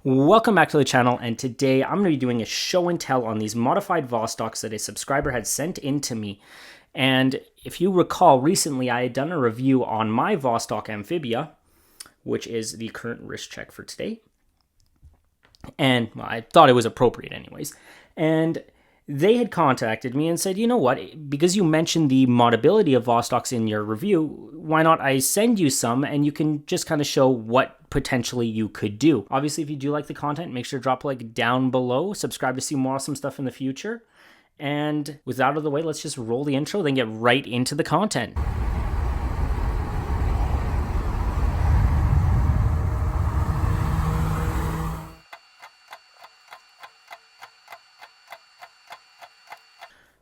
Welcome back to the channel, and today I'm going to be doing a show and tell on these modified Vostoks that a subscriber had sent in to me. And if you recall, recently I had done a review on my Vostok Amphibia, which is the current wrist check for today. And well, I thought it was appropriate anyways. And they had contacted me and said, you know what, because you mentioned the modability of Vostoks in your review, why not I send you some and you can just kind of show what potentially you could do. Obviously, if you do like the content, make sure to drop a like down below, subscribe to see more awesome stuff in the future. And with that out of the way, let's just roll the intro, then get right into the content.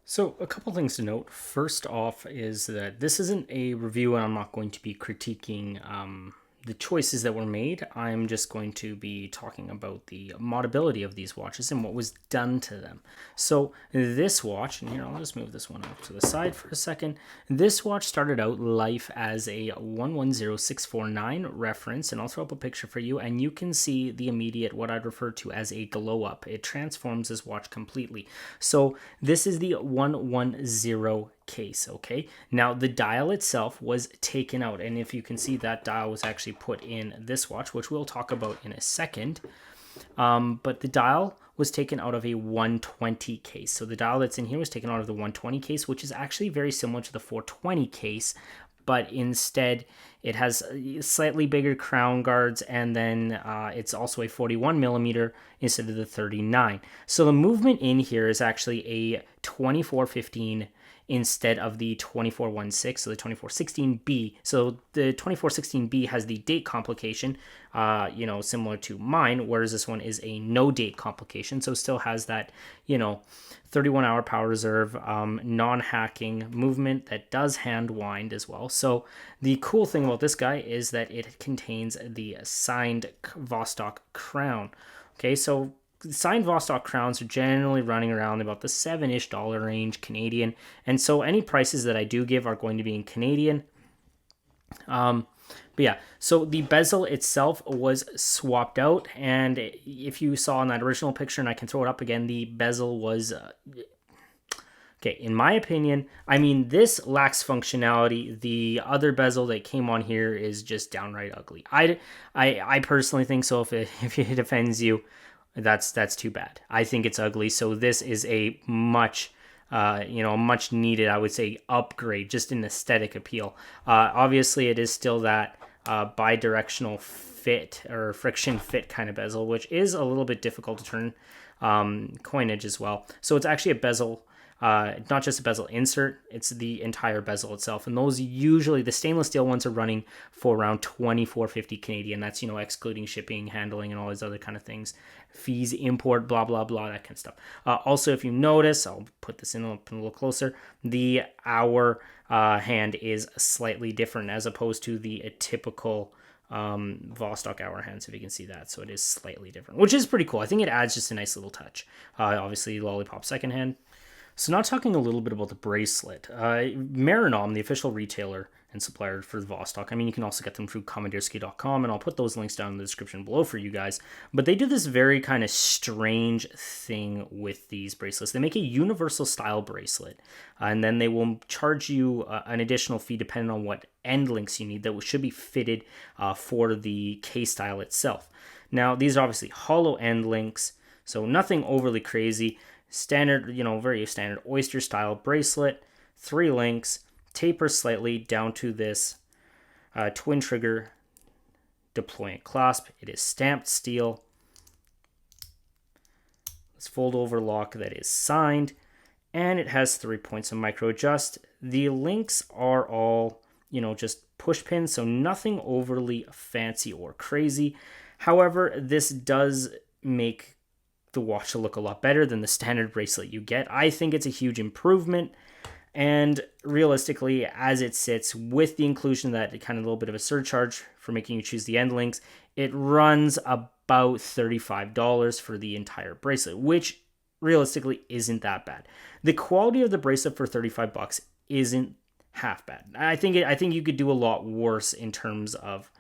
So a couple things to note. First off is that this isn't a review and I'm not going to be critiquing the choices that were made. I'm just going to be talking about the modability of these watches and what was done to them. So this watch, and here I'll just move this one off to the side for a second. This watch started out life as a 110649 reference, and I'll throw up a picture for you, and you can see the immediate, what I'd refer to as a glow up. It transforms this watch completely. So this is the 110 case. Okay, now the dial itself was taken out, and if you can see, that dial was actually put in this watch, which we'll talk about in a second. But the dial was taken out of a 120 case. So the dial that's in here was taken out of the 120 case, which is actually very similar to the 420 case, but instead it has slightly bigger crown guards, and then it's also a 41 millimeter instead of the 39. So the movement in here is actually a 2415 instead of the 2416, so the 2416B. So the 2416B has the date complication, similar to mine, whereas this one is a no date complication. So still has that, 31-hour power reserve, non-hacking movement that does hand wind as well. So the cool thing about this guy is that it contains the signed Vostok crown. Okay, so signed Vostok crowns are generally running around about the $7-ish range Canadian, and so any prices that I do give are going to be in Canadian. But yeah, so the bezel itself was swapped out, and if you saw in that original picture, and I can throw it up again, the bezel was okay, in my opinion. I mean, this lacks functionality. The other bezel that came on here is just downright ugly. I personally think so. If it offends you, that's too bad. I think it's ugly. So this is a much needed, I would say, upgrade just in aesthetic appeal. Obviously, it is still that bi-directional fit or friction fit kind of bezel, which is a little bit difficult to turn coinage as well. So it's actually a bezel. Not just a bezel insert, it's the entire bezel itself. And those usually, the stainless steel ones are running for around $24.50 Canadian. That's, excluding shipping, handling, and all these other kind of things. Fees, import, blah, blah, blah, that kind of stuff. Also, if you notice, I'll put this in a little closer, the hour hand is slightly different as opposed to the typical Vostok hour hands, if you can see that. So it is slightly different, which is pretty cool. I think it adds just a nice little touch. Obviously, Lollipop second hand. So now talking a little bit about the bracelet. Meranom, the official retailer and supplier for the Vostok. I mean, you can also get them through commandeersky.com, and I'll put those links down in the description below for you guys. But they do this very kind of strange thing with these bracelets. They make a universal style bracelet, and then they will charge you an additional fee depending on what end links you need that should be fitted for the case style itself. Now, these are obviously hollow end links, so nothing overly crazy. Standard, very standard oyster style bracelet, 3 links, taper slightly down to this twin trigger deployant clasp. It is stamped steel. This fold over lock that is signed, and it has 3 points of micro adjust. The links are all, just push pins, so nothing overly fancy or crazy. However, this does make the watch to look a lot better than the standard bracelet you get. I think it's a huge improvement, and realistically, as it sits with the inclusion of that kind of little bit of a surcharge for making you choose the end links, it runs about $35 for the entire bracelet, which realistically isn't that bad. The quality of the bracelet for $35 isn't half bad. I think you could do a lot worse in terms of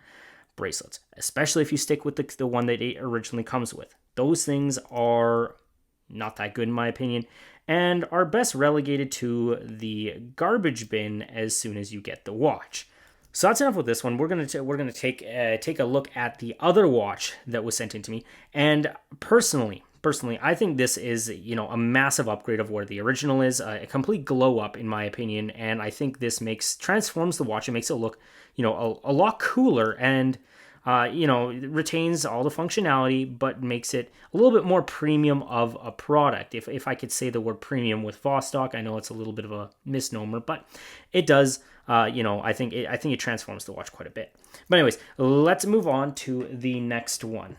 bracelets, especially if you stick with the one that it originally comes with. Those things are not that good in my opinion, and are best relegated to the garbage bin as soon as you get the watch. So that's enough with this one. We're gonna take a look at the other watch that was sent in to me, and personally, I think this is a massive upgrade of where the original is, a complete glow up in my opinion, and I think this transforms the watch and makes it look a lot cooler and retains all the functionality, but makes it a little bit more premium of a product. If I could say the word premium with Vostok, I know it's a little bit of a misnomer, but it does. I think it transforms the watch quite a bit. But anyways, let's move on to the next one.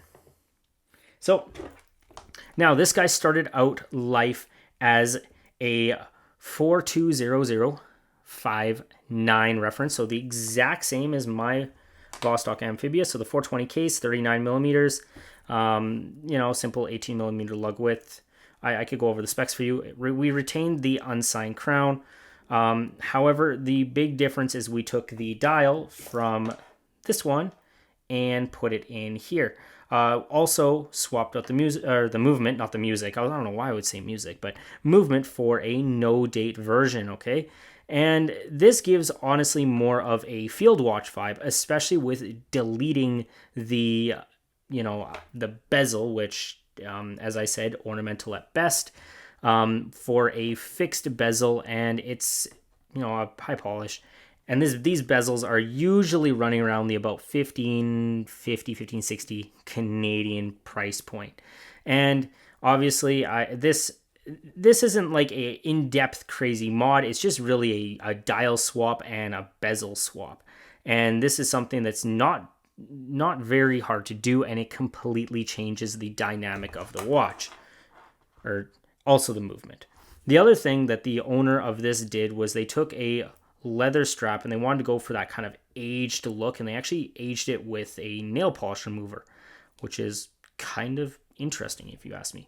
So now this guy started out life as a 420059 reference, so the exact same as my Vostok Amphibia. So the 420 case, 39 millimeters, simple 18 millimeter lug width. I could go over the specs for you. We retained the unsigned crown. However, the big difference is we took the dial from this one and put it in here. Also swapped out the music, or the movement, not the music. I don't know why I would say music, but movement for a no date version. Okay. And this gives honestly more of a field watch vibe, especially with deleting the bezel, which, as I said, ornamental at best, for a fixed bezel, and it's, a high polish. And these bezels are usually running around the about 1560 Canadian price point. And obviously, this isn't like a in-depth crazy mod. It's just really a dial swap and a bezel swap. And this is something that's not very hard to do, and it completely changes the dynamic of the watch, or also the movement. The other thing that the owner of this did was they took a leather strap and they wanted to go for that kind of aged look, and they actually aged it with a nail polish remover, which is kind of interesting if you ask me.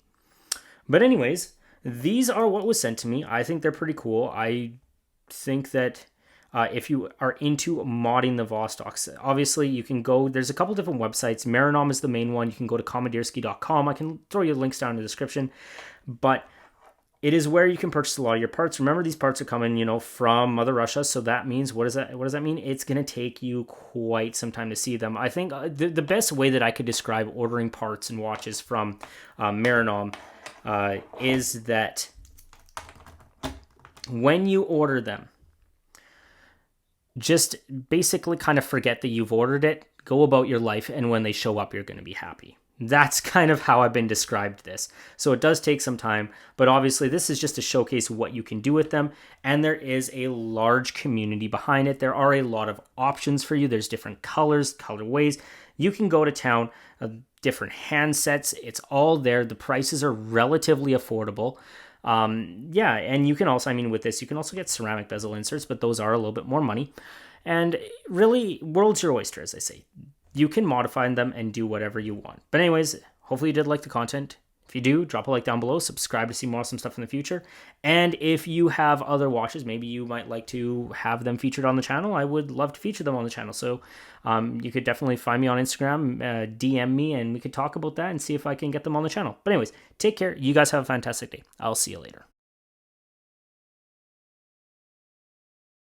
But anyways, these are what was sent to me. I think they're pretty cool. I think that if you are into modding the Vostoks, obviously you can go, there's a couple different websites. Meranom is the main one. You can go to commandeersky.com. I can throw you links down in the description, but it is where you can purchase a lot of your parts. Remember, these parts are coming, from Mother Russia, so that means, what does that mean? It's going to take you quite some time to see them. I think the best way that I could describe ordering parts and watches from Meranom is that when you order them, just basically kind of forget that you've ordered it, go about your life, and when they show up, you're going to be happy. That's kind of how I've been described this. So it does take some time, but obviously this is just to showcase what you can do with them, and there is a large community behind it. There are a lot of options for you. There's different colors, colorways. You can go to town, different handsets. It's all there. The prices are relatively affordable. And you can also, with this, you can also get ceramic bezel inserts, but those are a little bit more money. And really, world's your oyster, as I say. You can modify them and do whatever you want. But anyways, hopefully you did like the content. If you do, drop a like down below, subscribe to see more awesome stuff in the future. And if you have other watches, maybe you might like to have them featured on the channel, I would love to feature them on the channel. So you could definitely find me on Instagram, DM me, and we could talk about that and see if I can get them on the channel. But anyways, take care. You guys have a fantastic day. I'll see you later.